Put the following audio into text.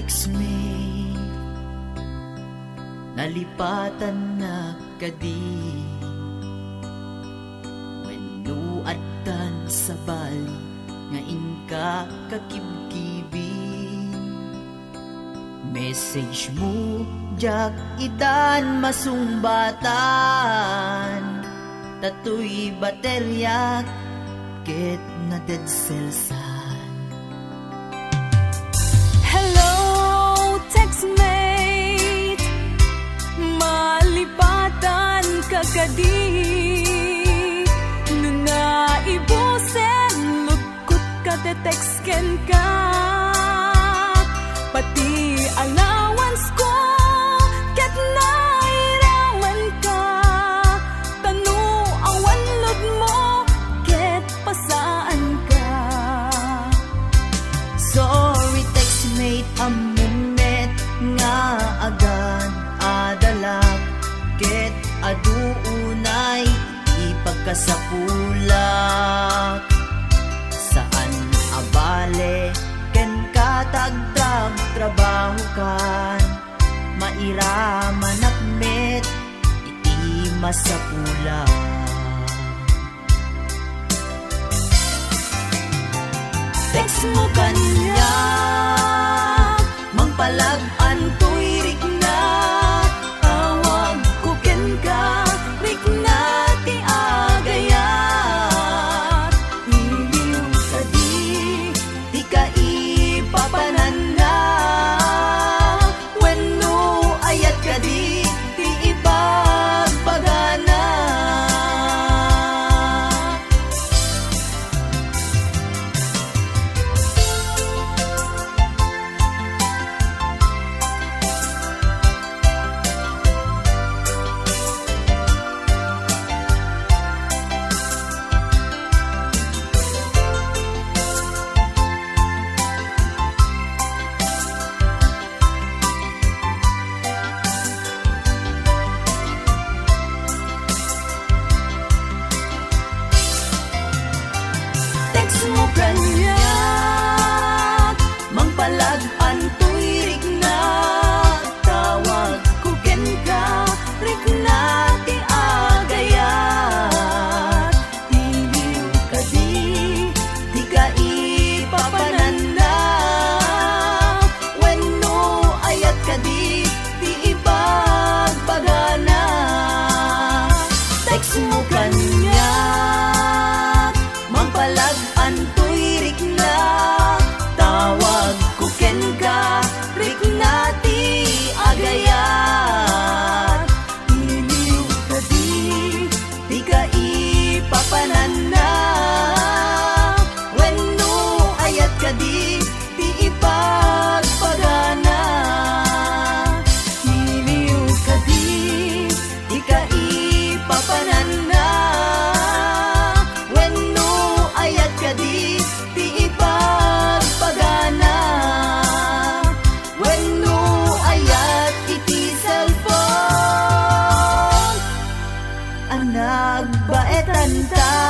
text me nalipatan na kadi wenno addan sa bali nga inka kakibkibi message mo jak itan masumbatan tatoy baterya ket na dead cellsan. Hello, textmate, malipatan kagadi nuna ibusen lugkot ka detextken ka pati allowance ko ket nairaman ka tanu awan lod mo ket pasaan ka. Sorry textmate amumet nga agan adalak ket aduunay ipagkasapulak saan abale ken katagdrag trabaho kan mairaman akmet iti masapulak. Text mo kanya mangpalag-an to'y rigna tawag ko ken ka rigna ti agayat iliw ka di ka ipapanan na wenno ayat ka di ipagbagana. Mo kanya mangpalag-an to'y rigna tawag ko ken ka rigna ti agayat iliw ka di ka ipapanan na wenno ayat ka di ipagbagana. Text mo kanya mangpalag-an to'y rigna tawag ko ken ka rigna ti agayat iliw ka di ka ipapanan na wenno ayat ka di ipagbagana. Iliw ka di ka ipapanan na nagbaetan ta